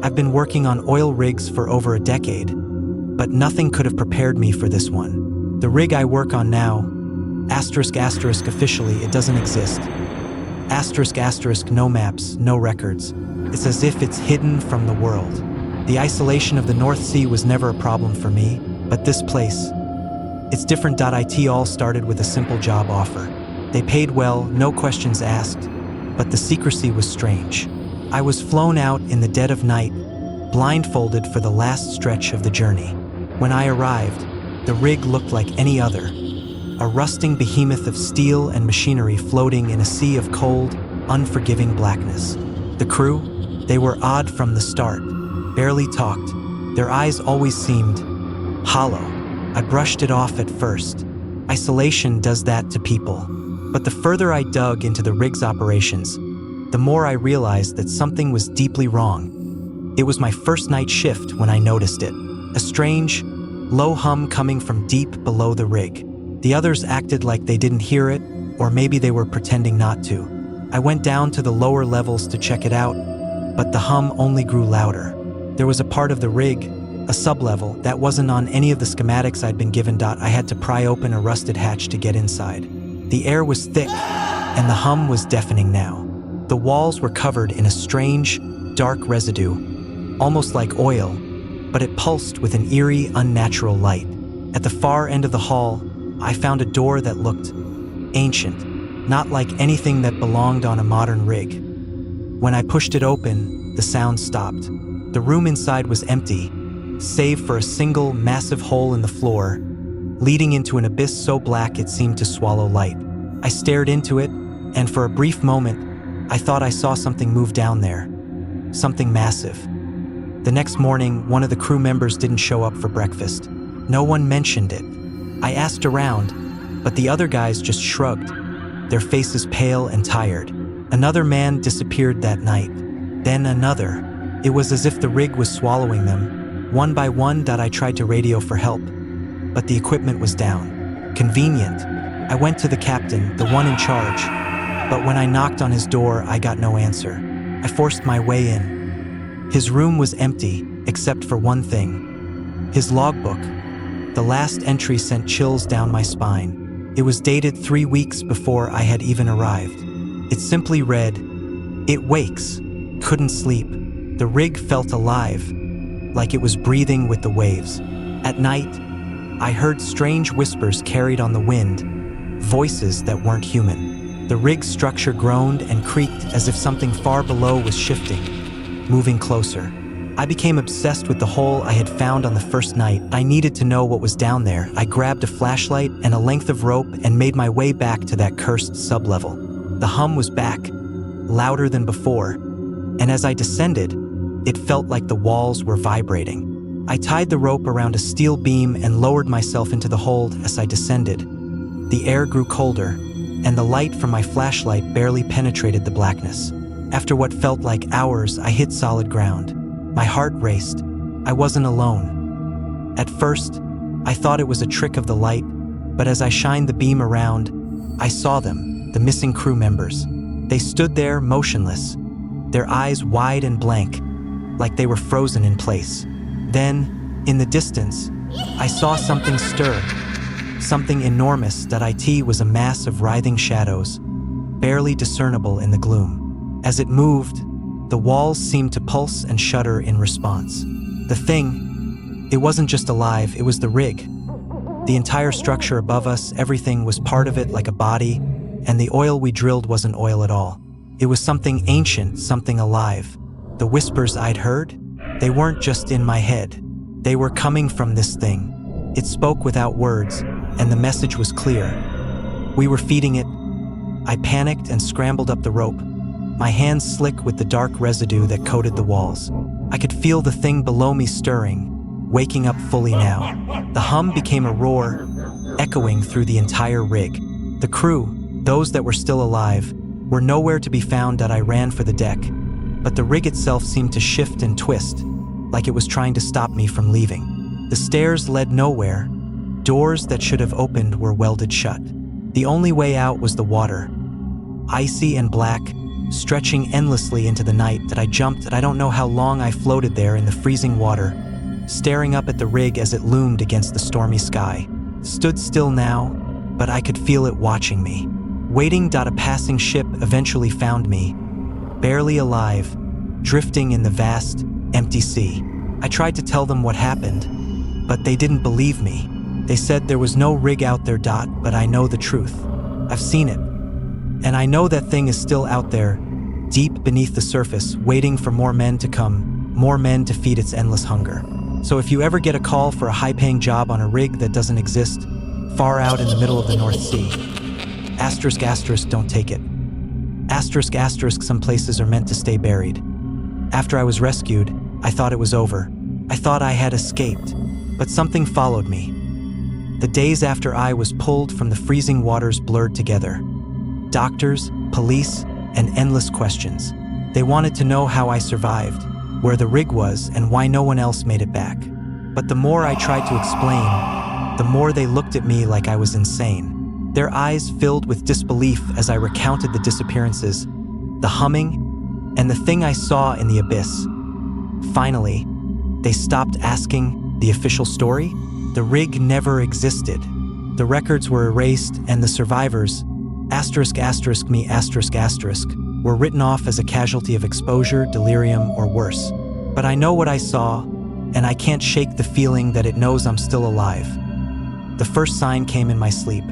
I've been working on oil rigs for over a decade, but nothing could have prepared me for this one. The rig I work on now, officially, it doesn't exist. No maps, no records. It's as if it's hidden from the world. The isolation of the North Sea was never a problem for me, but this place, it's different. It all started with a simple job offer. They paid well, no questions asked, but the secrecy was strange. I was flown out in the dead of night, blindfolded for the last stretch of the journey. When I arrived, the rig looked like any other, a rusting behemoth of steel and machinery floating in a sea of cold, unforgiving blackness. The crew, they were odd from the start, barely talked. Their eyes always seemed hollow. I brushed it off at first. Isolation does that to people. But the further I dug into the rig's operations, the more I realized that something was deeply wrong. It was my first night shift when I noticed it. A strange, low hum coming from deep below the rig. The others acted like they didn't hear it, or maybe they were pretending not to. I went down to the lower levels to check it out, but the hum only grew louder. There was a part of the rig, a sublevel, that wasn't on any of the schematics I'd been given. I had to pry open a rusted hatch to get inside. The air was thick, and the hum was deafening now. The walls were covered in a strange, dark residue, almost like oil, but it pulsed with an eerie, unnatural light. At the far end of the hall, I found a door that looked ancient, not like anything that belonged on a modern rig. When I pushed it open, the sound stopped. The room inside was empty, save for a single, massive hole in the floor, leading into an abyss so black it seemed to swallow light. I stared into it, and for a brief moment, I thought I saw something move down there. Something massive. The next morning, one of the crew members didn't show up for breakfast. No one mentioned it. I asked around, but the other guys just shrugged, their faces pale and tired. Another man disappeared that night. Then another. It was as if the rig was swallowing them. One by one, I tried to radio for help, but the equipment was down. Convenient. I went to the captain, the one in charge, but when I knocked on his door, I got no answer. I forced my way in. His room was empty, except for one thing. His logbook. The last entry sent chills down my spine. It was dated 3 weeks before I had even arrived. It simply read, "It wakes, couldn't sleep." The rig felt alive, like it was breathing with the waves. At night, I heard strange whispers carried on the wind, voices that weren't human. The rig's structure groaned and creaked as if something far below was shifting, moving closer. I became obsessed with the hole I had found on the first night. I needed to know what was down there. I grabbed a flashlight and a length of rope and made my way back to that cursed sublevel. The hum was back, louder than before, and as I descended, it felt like the walls were vibrating. I tied the rope around a steel beam and lowered myself into the hold as I descended. The air grew colder, and the light from my flashlight barely penetrated the blackness. After what felt like hours, I hit solid ground. My heart raced. I wasn't alone. At first, I thought it was a trick of the light, but as I shined the beam around, I saw them, the missing crew members. They stood there motionless, their eyes wide and blank, like they were frozen in place. Then, in the distance, I saw something stir. Something enormous. It was a mass of writhing shadows, barely discernible in the gloom. As it moved, the walls seemed to pulse and shudder in response. The thing, it wasn't just alive, it was the rig. The entire structure above us, everything was part of it like a body, and the oil we drilled wasn't oil at all. It was something ancient, something alive. The whispers I'd heard, they weren't just in my head. They were coming from this thing. It spoke without words, and the message was clear. We were feeding it. I panicked and scrambled up the rope, my hands slick with the dark residue that coated the walls. I could feel the thing below me stirring, waking up fully now. The hum became a roar, echoing through the entire rig. The crew, those that were still alive, were nowhere to be found. I ran for the deck, but the rig itself seemed to shift and twist, like it was trying to stop me from leaving. The stairs led nowhere. Doors that should have opened were welded shut. The only way out was the water, icy and black, stretching endlessly into the night, that I jumped. I don't know how long I floated there in the freezing water, staring up at the rig as it loomed against the stormy sky. Stood still now, but I could feel it watching me. Waiting. A passing ship eventually found me, barely alive, drifting in the vast, empty sea. I tried to tell them what happened, but they didn't believe me. They said there was no rig out there. But I know the truth. I've seen it. And I know that thing is still out there, deep beneath the surface, waiting for more men to come, more men to feed its endless hunger. So if you ever get a call for a high-paying job on a rig that doesn't exist, far out in the middle of the North Sea, ***, don't take it. ***, some places are meant to stay buried. After I was rescued, I thought it was over. I thought I had escaped, but something followed me. The days after I was pulled from the freezing waters blurred together. Doctors, police, and endless questions. They wanted to know how I survived, where the rig was, and why no one else made it back. But the more I tried to explain, the more they looked at me like I was insane. Their eyes filled with disbelief as I recounted the disappearances, the humming, and the thing I saw in the abyss. Finally, they stopped asking the official story. The rig never existed. The records were erased, and the survivors, ***me***, were written off as a casualty of exposure, delirium, or worse. But I know what I saw, and I can't shake the feeling that it knows I'm still alive. The first sign came in my sleep.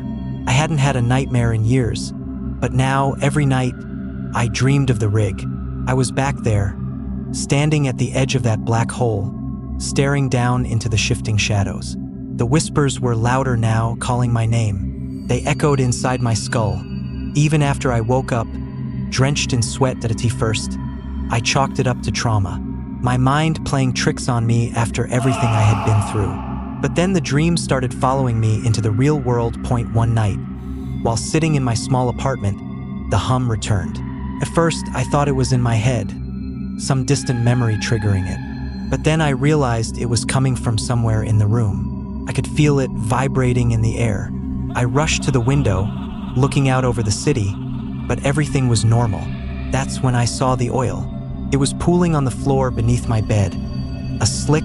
I hadn't had a nightmare in years, but now, every night, I dreamed of the rig. I was back there, standing at the edge of that black hole, staring down into the shifting shadows. The whispers were louder now, calling my name. They echoed inside my skull. Even after I woke up, drenched in sweat. At first, I chalked it up to trauma, my mind playing tricks on me after everything I had been through. But then the dream started following me into the real world. One night, while sitting in my small apartment, the hum returned. At first, I thought it was in my head, some distant memory triggering it. But then I realized it was coming from somewhere in the room. I could feel it vibrating in the air. I rushed to the window, looking out over the city, but everything was normal. That's when I saw the oil. It was pooling on the floor beneath my bed, a slick,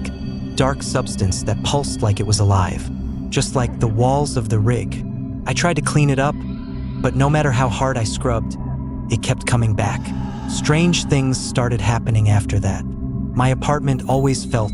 dark substance that pulsed like it was alive, just like the walls of the rig. I tried to clean it up, but no matter how hard I scrubbed, it kept coming back. Strange things started happening after that. My apartment always felt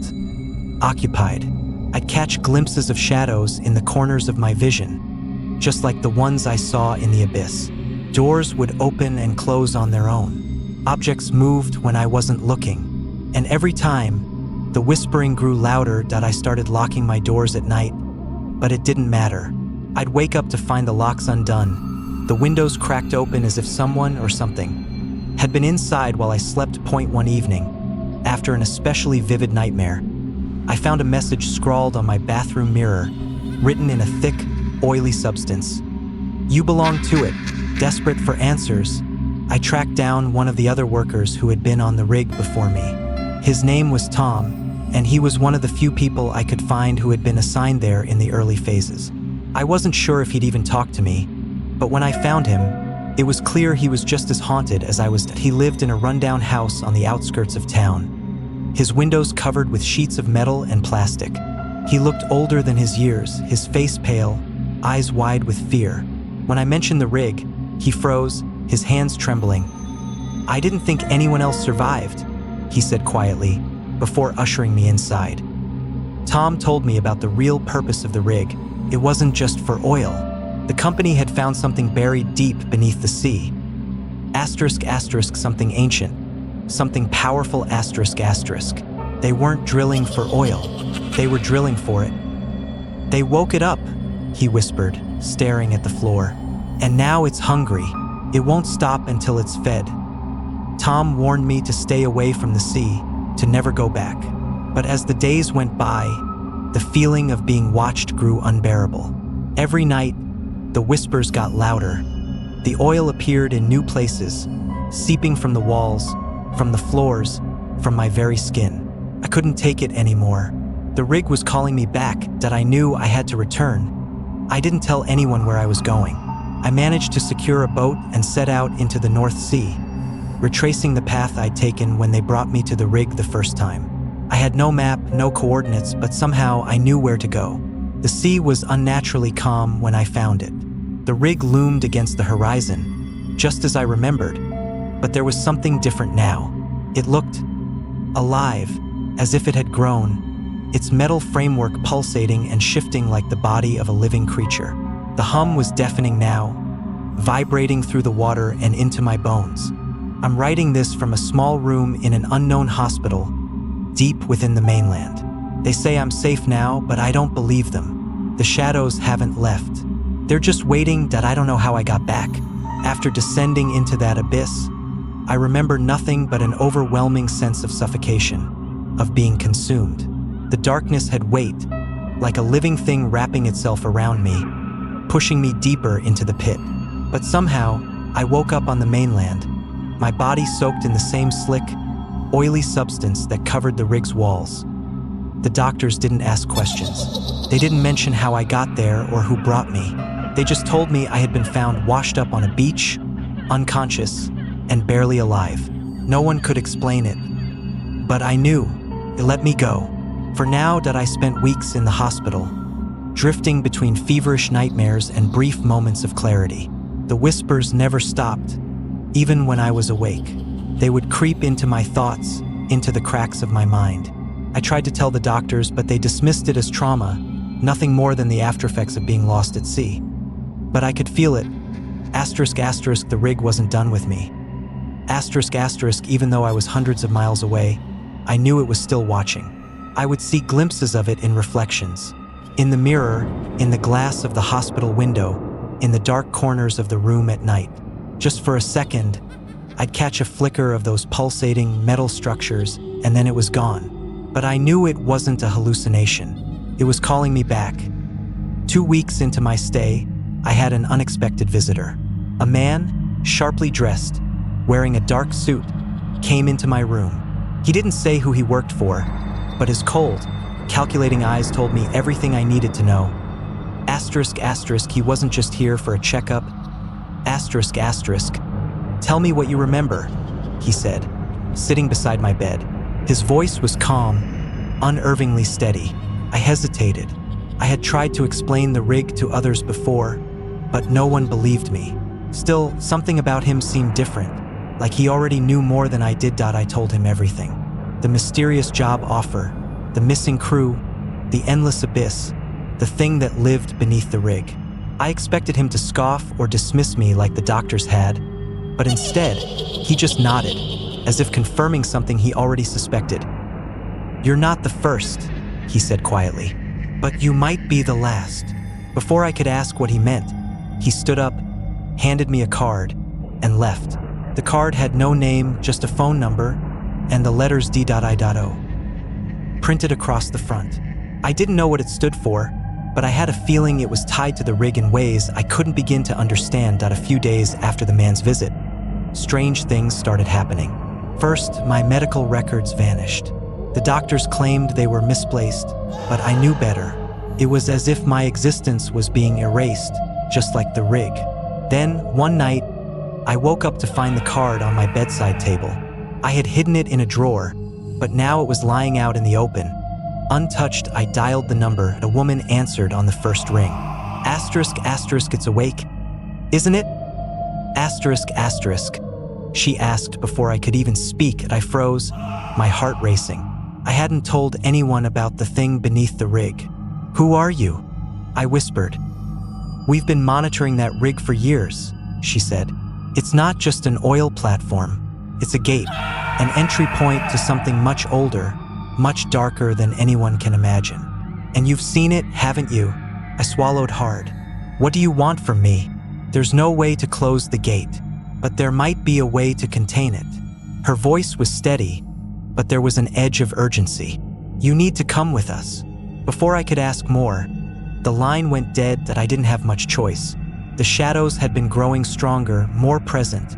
occupied. I'd catch glimpses of shadows in the corners of my vision, just like the ones I saw in the abyss. Doors would open and close on their own. Objects moved when I wasn't looking. And every time, the whispering grew louder. I started locking my doors at night, but it didn't matter. I'd wake up to find the locks undone, the windows cracked open as if someone or something had been inside while I slept. One evening, after an especially vivid nightmare, I found a message scrawled on my bathroom mirror, written in a thick, oily substance. "You belong to it." Desperate for answers, I tracked down one of the other workers who had been on the rig before me. His name was Tom, and he was one of the few people I could find who had been assigned there in the early phases. I wasn't sure if he'd even talk to me, but when I found him, it was clear he was just as haunted as I was. He lived in a rundown house on the outskirts of town, his windows covered with sheets of metal and plastic. He looked older than his years, his face pale, eyes wide with fear. When I mentioned the rig, he froze, his hands trembling. "I didn't think anyone else survived," he said quietly, before ushering me inside. Tom told me about the real purpose of the rig. It wasn't just for oil. The company had found something buried deep beneath the sea. ***, something ancient, something powerful. ***. They weren't drilling for oil. They were drilling for it. "They woke it up," he whispered, staring at the floor. "And now it's hungry. It won't stop until it's fed." Tom warned me to stay away from the sea, to never go back. But as the days went by, the feeling of being watched grew unbearable. Every night, the whispers got louder. The oil appeared in new places, seeping from the walls, from the floors, from my very skin. I couldn't take it anymore. The rig was calling me back, that I knew I had to return. I didn't tell anyone where I was going. I managed to secure a boat and set out into the North Sea. retracing the path I'd taken when they brought me to the rig the first time. I had no map, no coordinates, but somehow I knew where to go. The sea was unnaturally calm when I found it. The rig loomed against the horizon, just as I remembered, but there was something different now. It looked alive, as if it had grown, its metal framework pulsating and shifting like the body of a living creature. The hum was deafening now, vibrating through the water and into my bones. I'm writing this from a small room in an unknown hospital, deep within the mainland. They say I'm safe now, but I don't believe them. The shadows haven't left. They're just waiting that I don't know how I got back. After descending into that abyss, I remember nothing but an overwhelming sense of suffocation, of being consumed. The darkness had weight, like a living thing wrapping itself around me, pushing me deeper into the pit. But somehow, I woke up on the mainland, my body soaked in the same slick, oily substance that covered the rig's walls. The doctors didn't ask questions. They didn't mention how I got there or who brought me. They just told me I had been found washed up on a beach, unconscious, and barely alive. No one could explain it. But I knew. It let me go. For now that I spent weeks in the hospital, drifting between feverish nightmares and brief moments of clarity. The whispers never stopped, even when I was awake. They would creep into my thoughts, into the cracks of my mind. I tried to tell the doctors, but they dismissed it as trauma, nothing more than the aftereffects of being lost at sea. But I could feel it. Asterisk, asterisk, the rig wasn't done with me. Asterisk, asterisk, even though I was hundreds of miles away, I knew it was still watching. I would see glimpses of it in reflections. In the mirror, in the glass of the hospital window, in the dark corners of the room at night. Just for a second, I'd catch a flicker of those pulsating metal structures, and then it was gone. But I knew it wasn't a hallucination. It was calling me back. 2 weeks into my stay, I had an unexpected visitor. A man, sharply dressed, wearing a dark suit, came into my room. He didn't say who he worked for, but his cold, calculating eyes told me everything I needed to know. Asterisk, asterisk, he wasn't just here for a checkup. Asterisk, asterisk, tell me what you remember, he said, sitting beside my bed. His voice was calm, unnervingly steady. I hesitated. I had tried to explain the rig to others before, but no one believed me. Still, something about him seemed different, like he already knew more than I did. I told him everything. The mysterious job offer, the missing crew, the endless abyss, the thing that lived beneath the rig. I expected him to scoff or dismiss me like the doctors had, but instead, he just nodded, as if confirming something he already suspected. "You're not the first," he said quietly, "but you might be the last." Before I could ask what he meant, he stood up, handed me a card, and left. The card had no name, just a phone number, and the letters D.I.O. printed across the front. I didn't know what it stood for, but I had a feeling it was tied to the rig in ways I couldn't begin to understand. A few days after the man's visit, strange things started happening. First, my medical records vanished. The doctors claimed they were misplaced, but I knew better. It was as if my existence was being erased, just like the rig. Then, one night, I woke up to find the card on my bedside table. I had hidden it in a drawer, but now it was lying out in the open. Untouched, I dialed the number. A woman answered on the first ring. Asterisk, asterisk, it's awake, isn't it? Asterisk, asterisk, she asked before I could even speak. I froze, my heart racing. I hadn't told anyone about the thing beneath the rig. "Who are you?" I whispered. "We've been monitoring that rig for years," she said. "It's not just an oil platform. It's a gate, an entry point to something much older, much darker than anyone can imagine. And you've seen it, haven't you?" I swallowed hard. "What do you want from me?" "There's no way to close the gate, but there might be a way to contain it." Her voice was steady, but there was an edge of urgency. "You need to come with us." Before I could ask more, the line went dead. That I didn't have much choice. The shadows had been growing stronger, more present,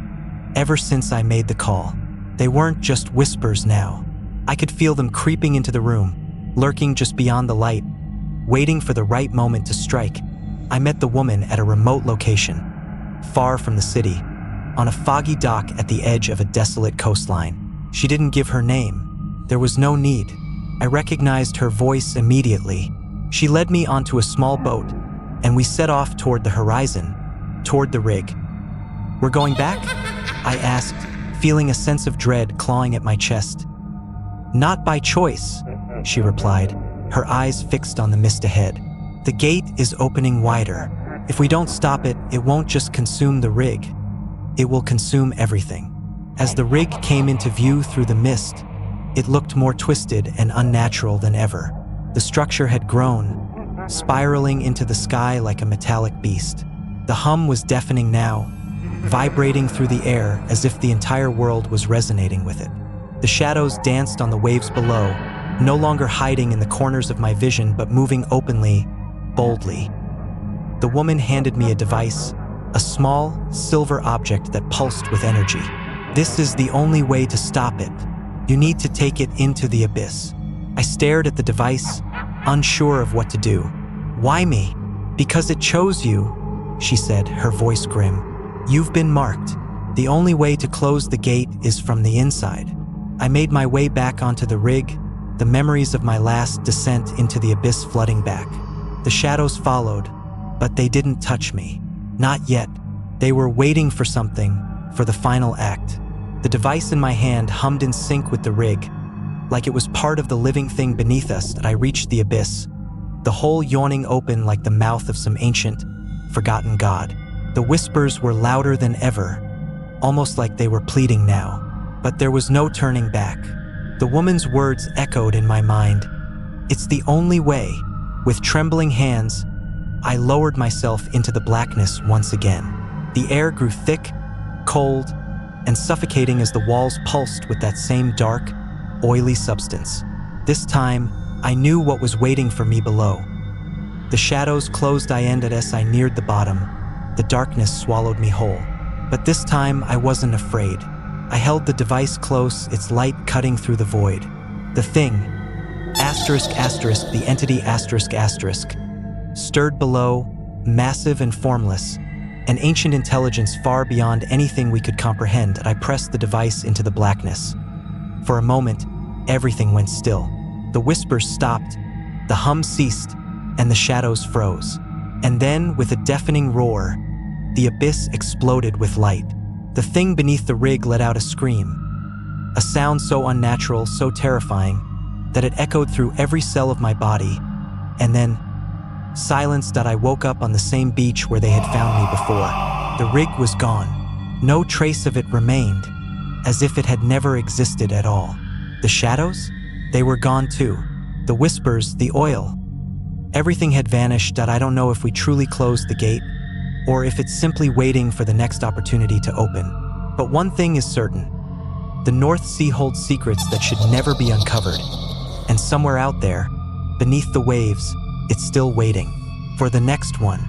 ever since I made the call. They weren't just whispers now. I could feel them creeping into the room, lurking just beyond the light, waiting for the right moment to strike. I met the woman at a remote location, far from the city, on a foggy dock at the edge of a desolate coastline. She didn't give her name. There was no need. I recognized her voice immediately. She led me onto a small boat, and we set off toward the horizon, toward the rig. "We're going back?" I asked, feeling a sense of dread clawing at my chest. "Not by choice," she replied, her eyes fixed on the mist ahead. "The gate is opening wider. If we don't stop it, it won't just consume the rig. It will consume everything." As the rig came into view through the mist, it looked more twisted and unnatural than ever. The structure had grown, spiraling into the sky like a metallic beast. The hum was deafening now, vibrating through the air as if the entire world was resonating with it. The shadows danced on the waves below, no longer hiding in the corners of my vision but moving openly, boldly. The woman handed me a device, a small, silver object that pulsed with energy. "This is the only way to stop it. You need to take it into the abyss." I stared at the device, unsure of what to do. "Why me?" "Because it chose you," she said, her voice grim. "You've been marked. The only way to close the gate is from the inside." I made my way back onto the rig, the memories of my last descent into the abyss flooding back. The shadows followed, but they didn't touch me. Not yet. They were waiting for something, for the final act. The device in my hand hummed in sync with the rig, like it was part of the living thing beneath us. That I reached the abyss, the hole yawning open like the mouth of some ancient, forgotten god. The whispers were louder than ever, almost like they were pleading now. But there was no turning back. The woman's words echoed in my mind. "It's the only way." With trembling hands, I lowered myself into the blackness once again. The air grew thick, cold, and suffocating as the walls pulsed with that same dark, oily substance. This time, I knew what was waiting for me below. The shadows closed in as I neared the bottom. The darkness swallowed me whole. But this time, I wasn't afraid. I held the device close, its light cutting through the void. The thing, the entity stirred below, massive and formless, an ancient intelligence far beyond anything we could comprehend. I pressed the device into the blackness. For a moment, everything went still. The whispers stopped, the hum ceased, and the shadows froze. And then, with a deafening roar, the abyss exploded with light. The thing beneath the rig let out a scream, a sound so unnatural, so terrifying, that it echoed through every cell of my body, and then silence. I woke up on the same beach where they had found me before. The rig was gone. No trace of it remained, as if it had never existed at all. The shadows? They were gone too. The whispers, the oil. Everything had vanished. I don't know if we truly closed the gate, or if it's simply waiting for the next opportunity to open. But one thing is certain. The North Sea holds secrets that should never be uncovered. And somewhere out there, beneath the waves, it's still waiting for the next one.